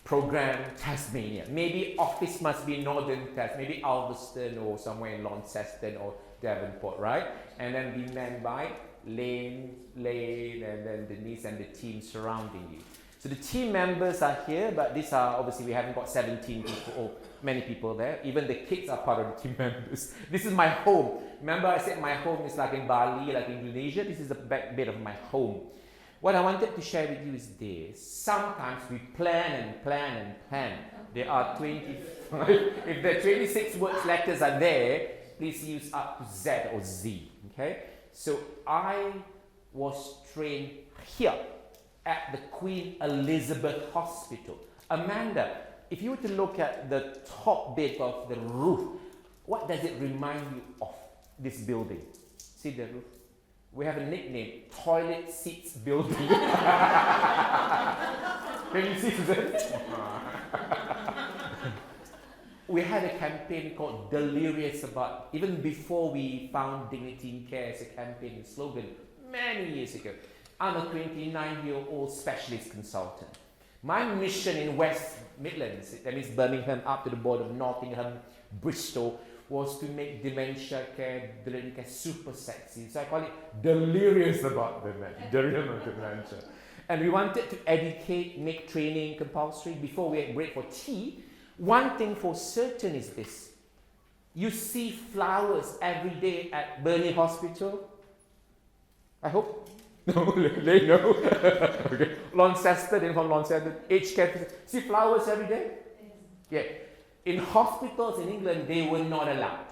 [SPEAKER 1] program Tasmania. Maybe office must be Northern Tasmania, maybe Alveston or somewhere in Launceston or Devonport, right? And then be manned by Lane, and then Denise and the team surrounding you. So the team members are here, but these are, obviously we haven't got 17 people or many people there. Even the kids are part of the team members. This is my home. Remember I said my home is like in Bali, like Indonesia. This is the back bit of my home. What I wanted to share with you is this. Sometimes we plan. There are 25. If the 26 words letters are there, please use up to Z or Z. Okay? So I was trained here at the Queen Elizabeth Hospital. Amanda, if you were to look at the top bit of the roof, what does it remind you of, this building? See the roof? We have a nickname, Toilet Seats Building. Can you see that? We had a campaign called Delirious About, even before we found Dignity in Care as a campaign slogan many years ago. I'm a 29-year-old specialist consultant. My mission in West Midlands, that means Birmingham up to the border of Nottingham, Bristol, was to make dementia care super sexy. So I call it Delirious About Dementia. And we wanted to educate, make training compulsory. Before we break for tea, one thing for certain is this. You see flowers every day at Burnley Hospital? I hope. No, they know. Okay. Launceston, then from Launceston, aged care. See flowers every day? Yeah. In hospitals in England, they were not allowed.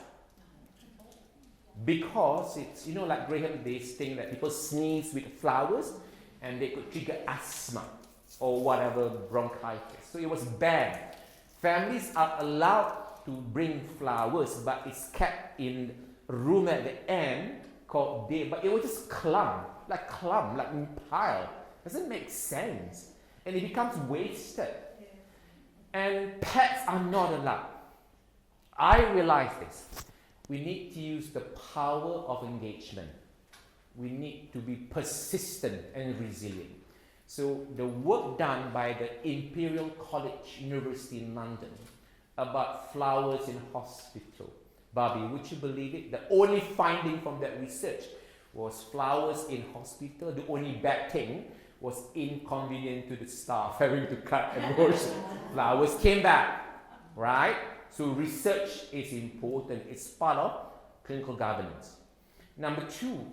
[SPEAKER 1] Because it's, you know, like Graham, this thing that people sneeze with flowers and they could trigger asthma or whatever, bronchitis. So it was banned. Families are allowed to bring flowers, but it's kept in a room at the end called day, but it was just clump, like pile. Doesn't make sense. And it becomes wasted. And pets are not allowed. I realize this. We need to use the power of engagement. We need to be persistent and resilient. So the work done by the Imperial College University in London about flowers in hospital. Barbie, would you believe it? The only finding from that research was flowers in hospital. The only bad thing was inconvenient to the staff having to cut and wash. Flowers came back, right? So research is important. It's part of clinical governance. Number 2,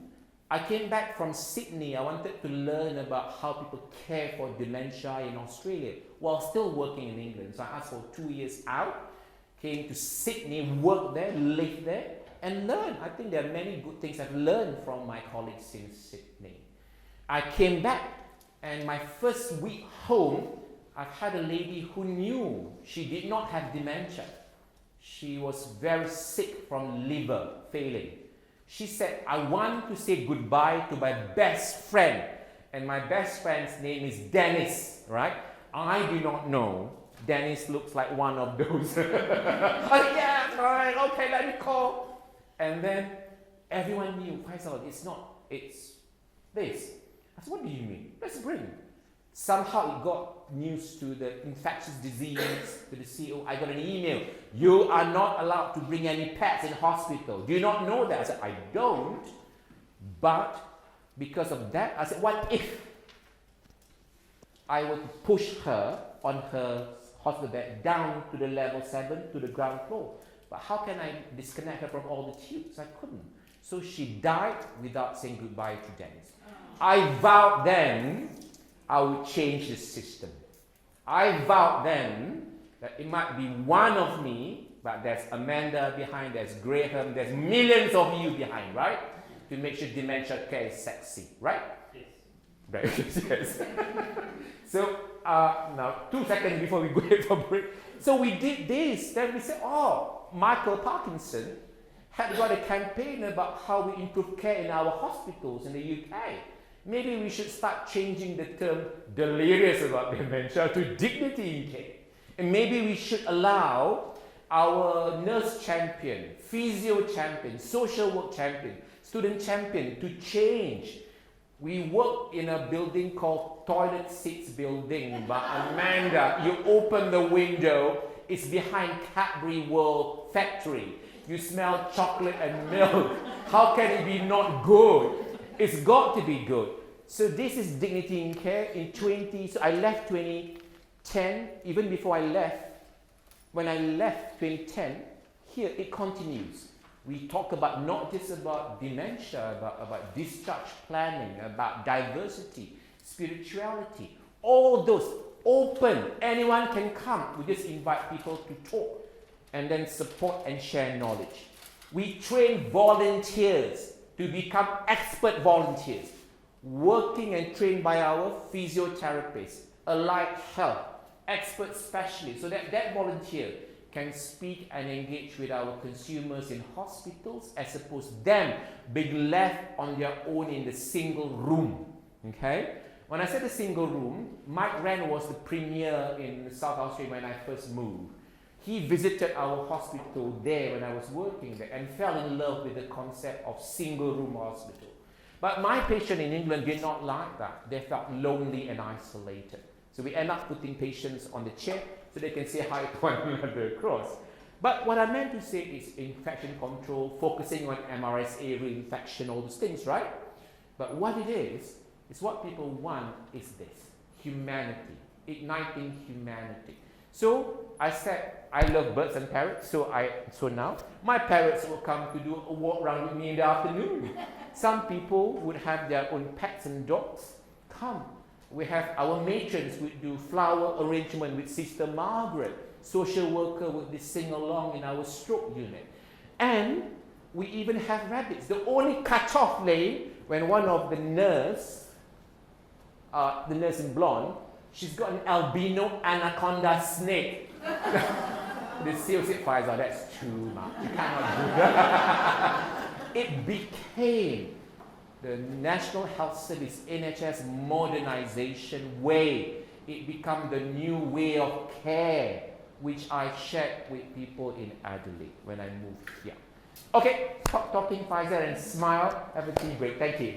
[SPEAKER 1] I came back from Sydney. I wanted to learn about how people care for dementia in Australia while still working in England. So I asked for 2 years out, came to Sydney, worked there, lived there, and learned. I think there are many good things I've learned from my colleagues in Sydney. I came back, and my first week home, I've had a lady who knew she did not have dementia. She was very sick from liver failing. She said, I want to say goodbye to my best friend. And my best friend's name is Dennis, right? I do not know. Dennis looks like one of those. I said, yeah, right, okay, let me call. And then everyone knew, Faizal, it's not, it's this. I said, what do you mean? Let's bring. Somehow it got news to the infectious disease, to the CEO. I got an email. You are not allowed to bring any pets in hospital. Do you not know that? I said, I don't. But because of that, I said, what if I were to push her on her hospital bed down to the level 7 to the ground floor? But how can I disconnect her from all the tubes? I couldn't. So she died without saying goodbye to Dennis. I vowed then I would change the system. I vowed then that it might be one of me, but there's Amanda behind, there's Graham, there's millions of you behind, right? To make sure dementia care is sexy, right?
[SPEAKER 3] Yes.
[SPEAKER 1] Right, yes. So, now 2 seconds before we go for break. So we did this, then we said, oh, Michael Parkinson had got a campaign about how we improve care in our hospitals in the UK. Maybe we should start changing the term delirious about dementia to dignity in care. And maybe we should allow our nurse champion, physio champion, social work champion, student champion to change. We work in a building called Toilet Seats Building, but Amanda, you open the window, it's behind Cadbury World factory. You smell chocolate and milk. How can it be not good? It's got to be good. So this is dignity in care in so I left 2010, even before I left, when I left 2010, here it continues. We talk about not just about dementia, about discharge planning, about diversity, spirituality, all those open, anyone can come. We just invite people to talk and then support and share knowledge. We train volunteers to become expert volunteers, working and trained by our physiotherapists, allied health, expert specialists, so that that volunteer can speak and engage with our consumers in hospitals as opposed to them being left on their own in the single room. Okay? When I said the single room, Mike Wren was the premier in South Australia when I first moved. He visited our hospital there when I was working there and fell in love with the concept of single room hospital. But my patient in England did not like that. They felt lonely and isolated. So we end up putting patients on the chair so they can say hi to one another across. But what I meant to say is infection control, focusing on MRSA, reinfection, all those things, right? But what it is what people want is this, humanity, igniting humanity. So I said, I love birds and parrots, so now my parrots will come to do a walk around with me in the afternoon. Some people would have their own pets and dogs. Come. We have our matrons would do flower arrangement with Sister Margaret. Social worker would sing along in our stroke unit. And we even have rabbits. The only cut-off lane when one of the nurse in blonde, she's got an albino anaconda snake. The CEO said, Faizal, that's too much. You cannot do that. it became the National Health Service, NHS modernization way. It became the new way of care, which I shared with people in Adelaide when I moved here. Okay, stop talking, Faizal, and smile. Have a tea break. Thank you.